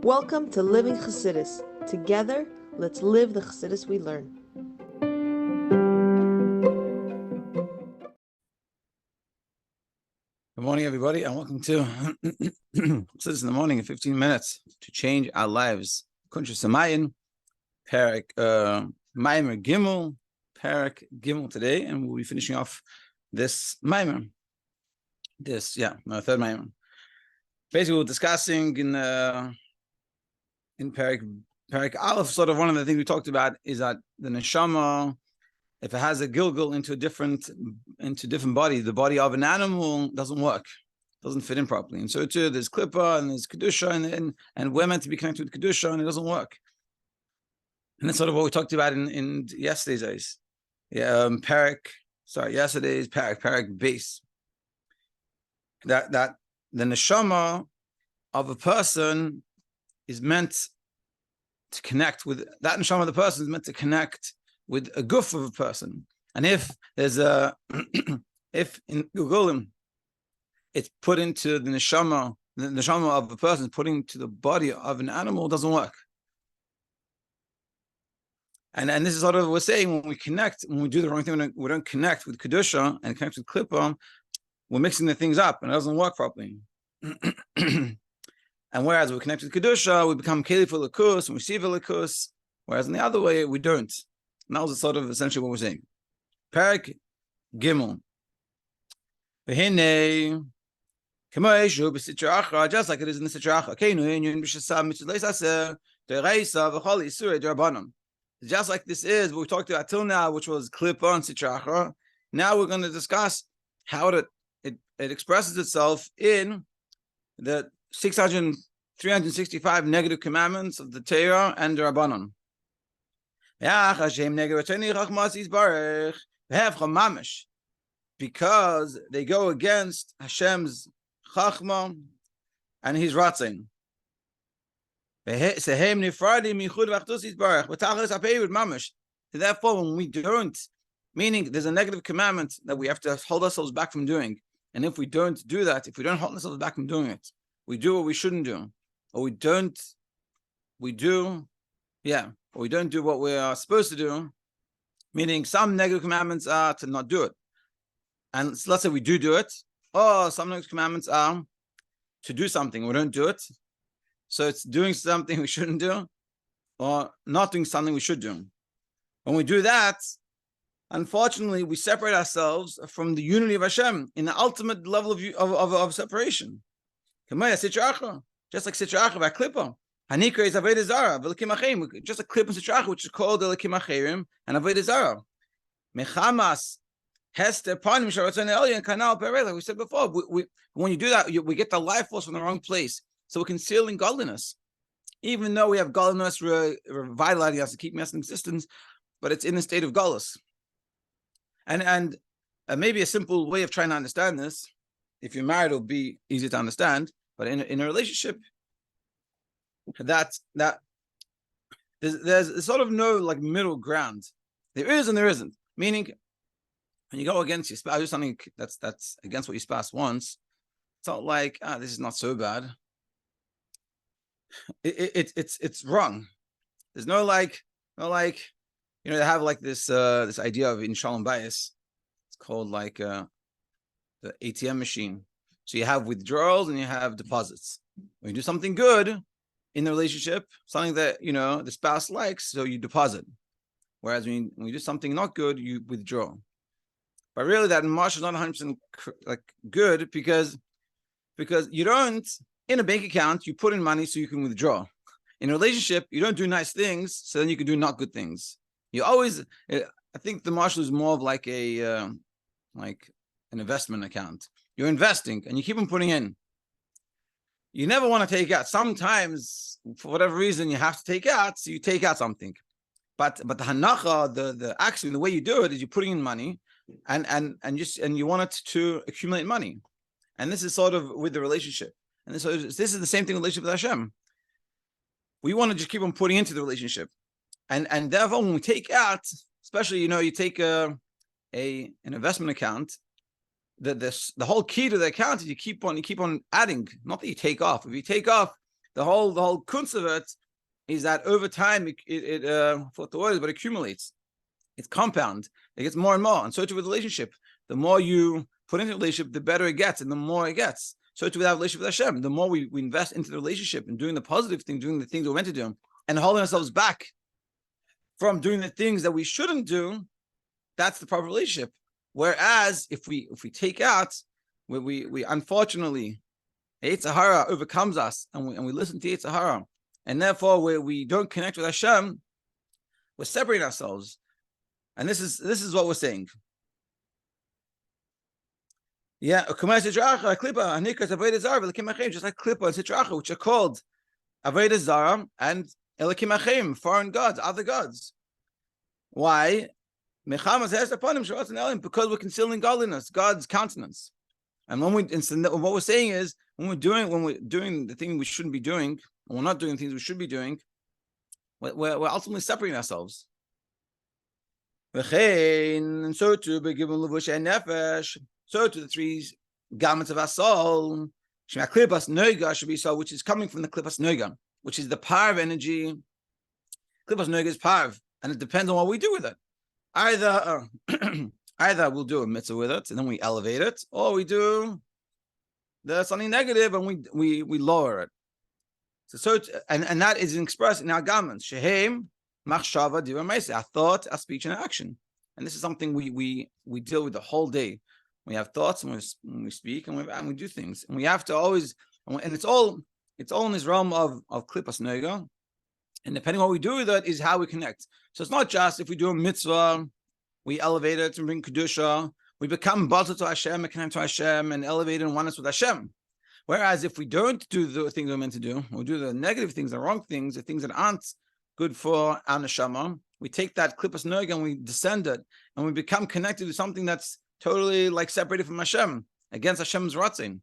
Welcome to Living Chassidus. Together, let's live the Chassidus we learn. Good morning, everybody, and welcome to Chassidus in the morning in 15 minutes to change our lives. Kuntres Perek Maamar Gimel, Perek Gimel today, and we'll be finishing off this Maamar. My third Maamar. Basically, we're discussing in Perek Aleph. Sort of one of the things we talked about is that the neshama, if it has a gilgul into different body, the body of an animal doesn't work, doesn't fit in properly. And so too, there's klippa and there's kedusha, and we're meant to be connected with kedusha, and it doesn't work. And that's sort of what we talked about in yesterday's days. Yesterday's Perek base. That the neshama of a person is meant to connect with that neshama of the person is meant to connect with a guf of a person. And if there's if in Gugulim it's put into the neshama of a person, put into the body of an animal, it doesn't work. And this is sort of what we're saying when we do the wrong thing, we don't connect with Kedusha and connect with Klippa, we're mixing the things up and it doesn't work properly. And whereas we connect with Kedusha, we become Keli for Lakus and we see Lakus, whereas in the other way, we don't. And that was sort of essentially what we're saying. Perek Gimel. Just like it is in the Sitra Acha. Just like this is what we talked about till now, which was Klippa and Sitra Acha. Now we're going to discuss how it expresses itself in the 365 negative commandments of the Torah and the Rabbanon. Because they go against Hashem's Chachma and His Ratzin. Therefore, when we don't, meaning there's a negative commandment that we have to hold ourselves back from doing. And if we don't do that, if we don't hold ourselves back from doing it, we do what we shouldn't do, or we don't do what we are supposed to do, meaning some negative commandments are to not do it. And let's say we do it, or some negative commandments are to do something, we don't do it. So it's doing something we shouldn't do, or not doing something we should do. When we do that, unfortunately, we separate ourselves from the unity of Hashem in the ultimate level of separation. Just like Sitra Acha by Klippa. Hanikra is Avodah Zarah, just a Klippa and Sitra Acha, which is called the Elikim Acherim and Avodah Zarah. Mechamas Hester Panim Sharatzon Elyon and Kanal Perek. Like we said before, when you do that, we get the life force from the wrong place. So we're concealing godliness. Even though we have godliness revitalizing us to keep us in existence, but it's in a state of godless. And maybe a simple way of trying to understand this, if you're married, it'll be easy to understand. But in a relationship, there's sort of no like middle ground. There is and there isn't. Meaning, when you go against your spouse, do something that's against what your spouse wants, it's not like this is not so bad. It's wrong. There's no like they have like this idea of in Shalom Bayis. It's called like the ATM machine. So you have withdrawals and you have deposits. When you do something good in the relationship, something that the spouse likes, so you deposit. Whereas when you do something not good, you withdraw. But really, that marsh is not 100% like good because you don't, in a bank account, you put in money so you can withdraw. In a relationship, you don't do nice things, so then you can do not good things. You always, I think the marshal is more of like an investment account. You're investing and you keep on putting in. You never want to take out. Sometimes, for whatever reason, you have to take out, so you take out something. But the hanacha, the action, the way you do it is you're putting in money, and you want it to accumulate money. And this is sort of with the relationship. And this is the same thing with the relationship with Hashem. We want to just keep on putting into the relationship. And therefore, when we take out, especially, you take an investment account, the whole key to the account is you keep on adding, not that you take off. If you take off, The whole kuntres of it is that over time it for the words, but accumulates. It's compound. It gets more and more. And so too with relationship. The more you put into the relationship, the better it gets, and the more it gets. So too with our relationship with Hashem. The more we invest into the relationship and doing the positive thing, doing the things we're meant to do, and holding ourselves back from doing the things that we shouldn't do, that's the proper relationship. Whereas if we take out, we unfortunately, Yetzer Hara overcomes us, and we listen to Yetzer Hara, and therefore where we don't connect with Hashem, we're separating ourselves. And this is what we're saying. Yeah, just like Klippa and Sitracha, which are called Avodah Zara and Elokim Achim, foreign gods, other gods. Why? Because we're concealing godliness, God's countenance. And what we're saying is, when we're doing the thing we shouldn't be doing, and we're not doing things we should be doing, we're ultimately separating ourselves. And so too, so to the three garments of our soul, should be soul, which is coming from the Klippas Noga, which is the power of energy. Klippas Noga is power, and it depends on what we do with it. Either we'll do a mitzvah with it, and then we elevate it, or we do something negative, and we lower it. And that is expressed in our garments. Shehem, machshava, divrei meiseh, our thought, our speech, and our action. And this is something we deal with the whole day. We have thoughts, and we speak, and we do things, and we have to always. And it's all in this realm of Klippas Noga, and depending on what we do with it is how we connect. So it's not just if we do a mitzvah, we elevate it and bring kedusha, we become batal to Hashem and connect to Hashem and elevate and oneness with Hashem. Whereas if we don't do the things we're meant to do, we do the negative things, the wrong things, the things that aren't good for our neshama, we take that Klippas Noga and we descend it, and we become connected to something that's totally like separated from Hashem, against Hashem's ratzin.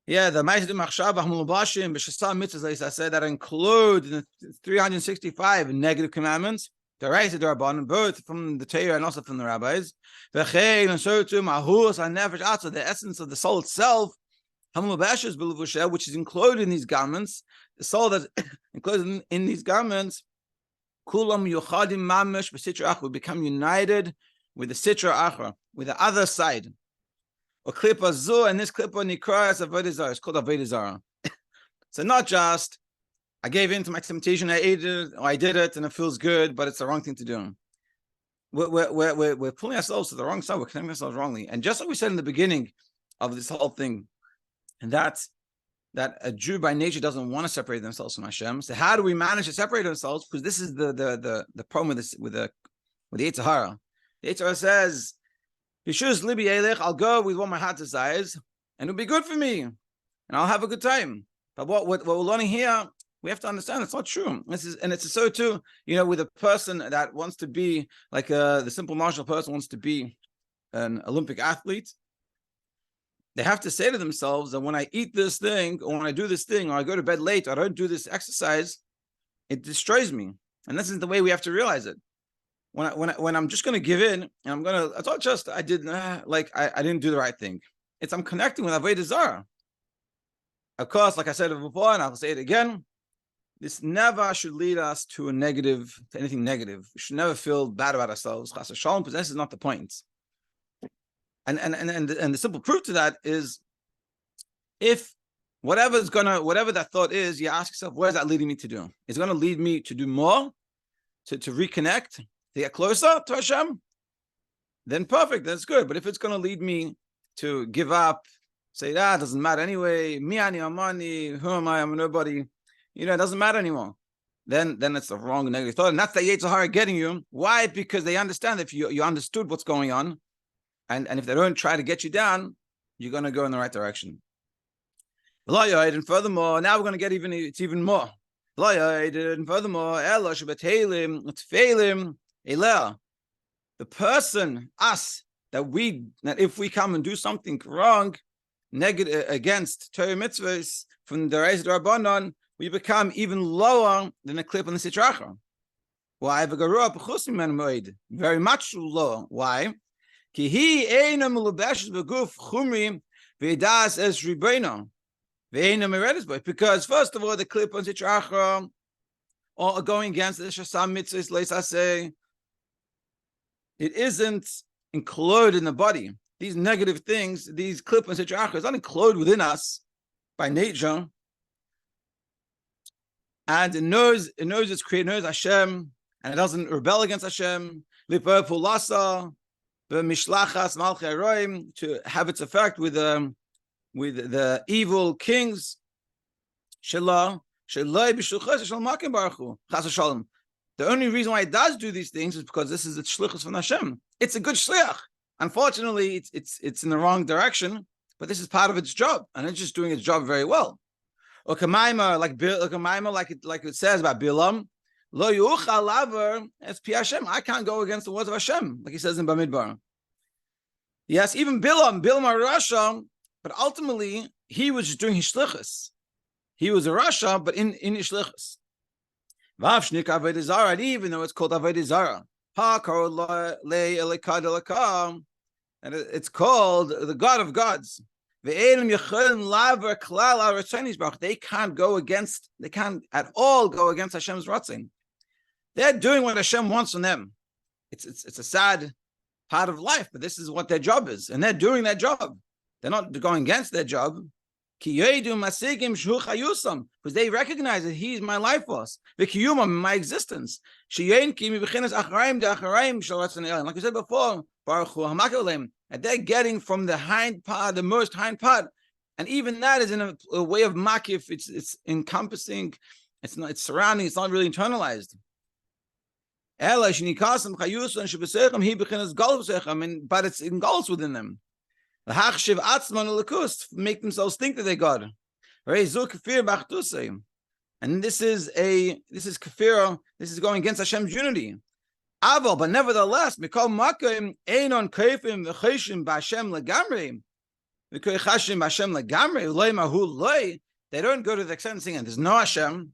Yeah, the Ma'aseh Machshava Hamulubashim B'Shasam Mitzvahs, I said, that include the 365 negative commandments, the Reisa Darabanan, both from the Torah and also from the rabbis. V'chein and so too Mahus HaNefesh Atzah, the essence of the soul itself, Hamulubashis B'Levusheh, which is included in these garments, the soul that's included in these garments. Kulam Yuchadim Mamish B'Sitra Achra, we become united with the Sitra Achra, with the other side. Or Klippa Zu, and this Klippa Nikra is Avodah Zara. It's called Avodah Zara. So not just I gave in to my temptation, I ate it, or I did it, and it feels good, but it's the wrong thing to do. We're pulling ourselves to the wrong side. We're connecting ourselves wrongly. And just like we said in the beginning of this whole thing, and that's that a Jew by nature doesn't want to separate themselves from Hashem. So how do we manage to separate ourselves? Because this is the problem with this with the Yetzer Hara. The Yetzer Hara says, Yeshuz libi elech, I'll go with what my heart desires, and it'll be good for me, and I'll have a good time. But what we're learning here, we have to understand it's not true. It's so too, with a person that wants to be like the simple martial person wants to be an Olympic athlete. They have to say to themselves that when I eat this thing, or when I do this thing, or I go to bed late, or I don't do this exercise, it destroys me. And this is the way we have to realize it. When I'm just going to give in, and it's not just I didn't do the right thing. I'm connecting with Avodah Zara. Of course, like I said before, and I'll say it again, this never should lead us to anything negative. We should never feel bad about ourselves. Chas v'shalom, because this is not the point. And the simple proof to that is, if whatever that thought is, you ask yourself, where is that leading me to do? Is it going to lead me to do more, to reconnect, to get closer to Hashem? Then perfect, that's good. But if it's going to lead me to give up, say, it doesn't matter anyway, mi ani amani, who am I, I'm nobody, it doesn't matter anymore. Then it's the wrong negative thought. And that's the Yetzer Hara getting you. Why? Because they understand if you understood what's going on, and if they don't try to get you down, you're going to go in the right direction. And furthermore, now we're going to get even more. And furthermore, the person, us, that if we come and do something wrong, negative against Torah mitzvahs from the Reis Rabbanon, we become even lower than a clip on the Sitra Achra. Why? Very much lower. Why? Because Because first of all, the clip on Sitrachra are going against the Shasam Mitzvahs Leisase. It isn't included in the body. These negative things, these clip on Sitrachra, is not included within us by nature. And it knows its creator, knows Hashem, and it doesn't rebel against Hashem. To have its effect with the evil kings. The only reason why it does do these things is because this is its shlichus from Hashem. It's a good shliach. Unfortunately, it's in the wrong direction, but this is part of its job, and it's just doing its job very well. Like it says about Bilam, Lo yuchal laver es pi Hashem. I can't go against the words of Hashem, like he says in Bamidbar. Yes, even Bilam Rasha, but ultimately he was just doing his shlichus. He was a Rasha, but in his shlichus. Vavshnik avodah zara, even though it's called avodah zara, and it's called the God of gods. They can't at all go against Hashem's ratzin. They're doing what Hashem wants from them. It's a sad part of life, but this is what their job is, and they're doing their job. They're not going against their job. Because they recognize that He's my life force, my existence. Like we said before, and they're getting from the hind part, the most hind part, and even that is in a way of makif. It's encompassing. It's surrounding. It's not really internalized. But it's engulfs within them. Make themselves think that they're God. And this is kafir. This is going against Hashem's unity. But nevertheless, they don't go to the extent of saying there's no Hashem.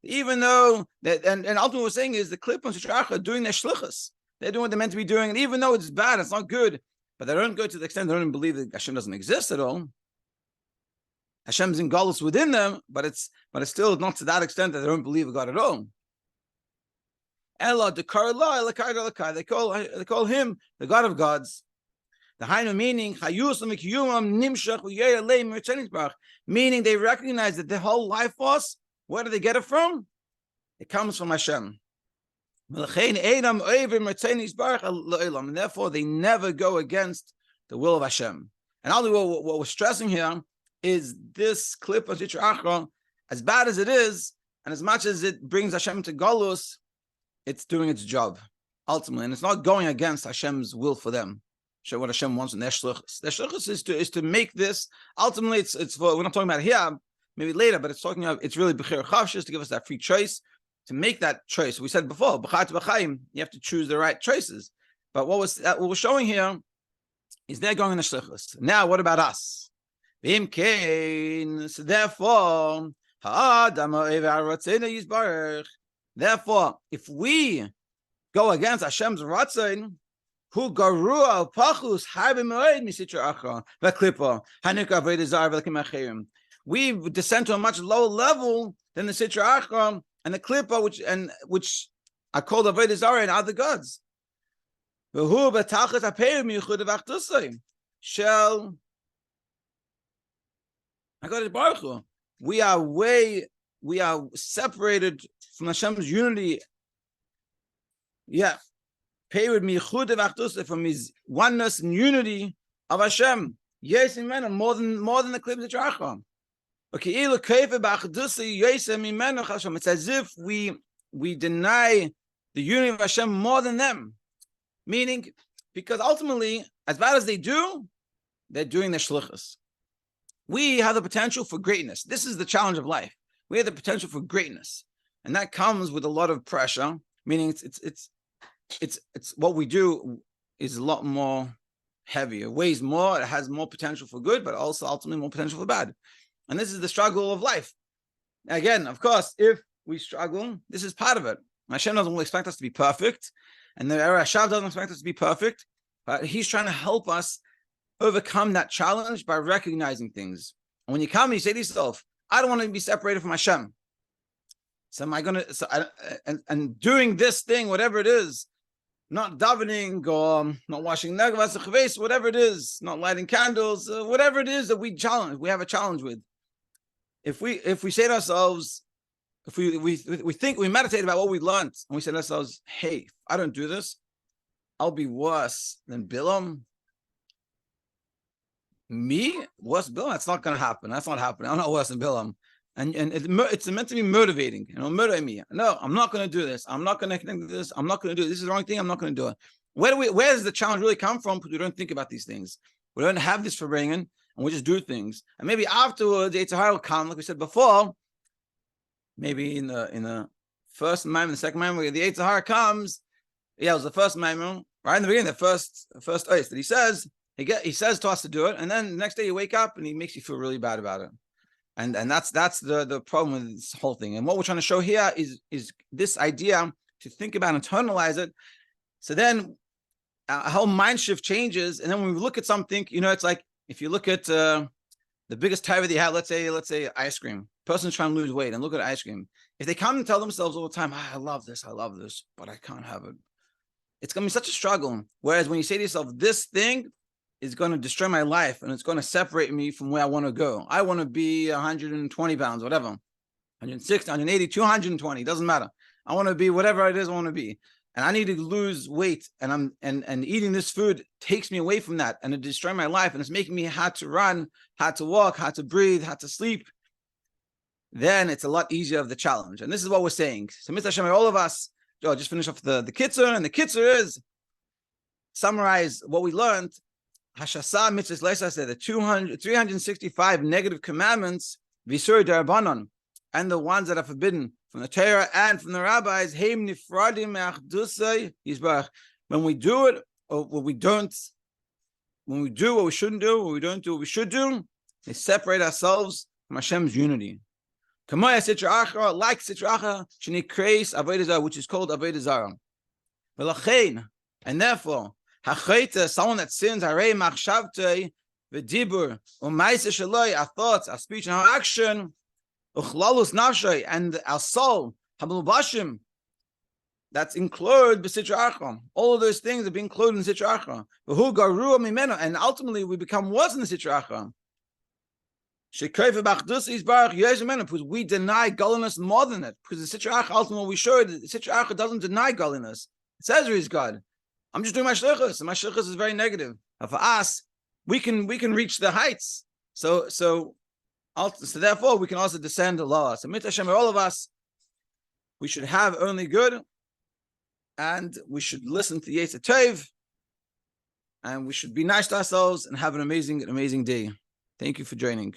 Even though that, and ultimately what we're saying is the clip on Sitrach are doing their shlichus. They're doing what they're meant to be doing, and even though it's bad, it's not good, but they don't go to the extent they don't even believe that Hashem doesn't exist at all. Hashem's in galus within them, but it's still not to that extent that they don't believe in God at all. They call Him the God of gods. The Hainu meaning they recognize that the whole life force, where do they get it from? It comes from Hashem. And therefore they never go against the will of Hashem. And only what we're stressing here is this clip of Sitra Achra, as bad as it is, and as much as it brings Hashem to Golus, it's doing its job, ultimately. And it's not going against Hashem's will for them. Show what Hashem wants in their shlichus. Their shlichus is to make this, ultimately it's for, we're not talking about it here, maybe later, but it's talking about, it's really Bechir Chavshis to give us that free choice, to make that choice. We said before, B'chat B'chaim, you have to choose the right choices. But what we're showing here is they're going in the shlichus. Now, what about us? So therefore, if we go against Hashem's ratzon, who garua pachus harbe moed misitra achra v'klipa hanika v'edizar v'lekim we descend to a much lower level than the sitra achra and the klipa, which are called avodah and other gods. V'hu b'tachas ha'peir miuchud v'achtusay shall HaKadosh Baruch Hu. We are separated from Hashem's unity. Yeah. From His oneness and unity of Hashem. Yes, amen. More than the clip of Tracham. It's as if we deny the unity of Hashem more than them. Meaning, because ultimately, as bad as they do, they're doing their shlichus. We have the potential for greatness. This is the challenge of life. We have the potential for greatness, and that comes with a lot of pressure. Meaning, it's what we do is a lot more heavy. It weighs more. It has more potential for good, but also ultimately more potential for bad. And this is the struggle of life. Again, of course, if we struggle, this is part of it. Hashem doesn't expect us to be perfect, and the Rashav doesn't expect us to be perfect, but He's trying to help us overcome that challenge by recognizing things. And when you come, you say to yourself, I don't want to be separated from Hashem. So am I going to, and doing this thing, whatever it is, not davening or not washing negavas, whatever it is, not lighting candles, whatever it is that we have a challenge with. If we say to ourselves, if we think, we meditate about what we learned, and we say to ourselves, hey, if I don't do this, I'll be worse than Bilam. Me? Worse than Bilam? That's not going to happen. That's not happening. I'm not worse than Bilam. And it's meant to be motivating. Motivate me. No, I'm not going to do this. I'm not going to connect to this. I'm not going to do it. This is the wrong thing. I'm not going to do it. Where does the challenge really come from? Because we don't think about these things. We don't have this for bringing, and we just do things. And maybe afterwards, the Yetzer Hara will come, like we said before. Maybe in the first Maamar, the second Maamar, the Yetzer Hara comes. Yeah, it was the first Maamar, right in the beginning, the first oath that he says to us to do it, and then the next day you wake up and he makes you feel really bad about it. And that's the problem with this whole thing. And what we're trying to show here is this idea to think about, internalize it. So then our whole mind shift changes. And then when we look at something, it's like if you look at the biggest tire they have, let's say ice cream. Person's trying to lose weight and look at ice cream. If they come and tell themselves all the time, I love this, but I can't have it. It's going to be such a struggle. Whereas when you say to yourself, this thing is going to destroy my life and it's going to separate me from where I want to go. I want to be 120 pounds, whatever, 160, 180, 220, doesn't matter. I want to be whatever it is I want to be. And I need to lose weight, and eating this food takes me away from that, and it destroys my life, and it's making me had to run, had to walk, had to breathe, had to sleep. Then it's a lot easier of the challenge. And this is what we're saying. So Mr. Hashem, all of us, just finish off the kitzur, and the kitzur is summarize what we learned. Hashasa mitzvahs leisa said the 365 negative commandments, visur darabanan, and the ones that are forbidden from the Torah and from the rabbis, heim nifradim me'achdusay yisbarach. When we do it, or when we don't, when we do what we shouldn't do, when we don't do what we should do, they separate ourselves from Hashem's unity. Kamaya sitra achra, like sitra achra, shenikreis avodah zarah, which is called avodah zarah. V'lachein, and therefore, hachayta, someone that sins, harei machshavtei v'dibur u'maisa shaloi, our thoughts, our speech, and our action, uchlalus nafshay, and our soul, habul that's included b'sitra achra. All of those things are being included in sitra achra. V'hu garua mimeno, and ultimately we become worse than the sitra achra. Because we deny godliness more than it. Because the Sitra Achra, ultimately we showed that the Sitra Achra doesn't deny godliness. It says he's God. I'm just doing my shlichus, and my shlichus is very negative. And for us, we can reach the heights. So therefore we can also descend to lower. So Mitzvah Hashem, all of us, we should have only good, and we should listen to Yetzer Tov, and we should be nice to ourselves and have an amazing day. Thank you for joining.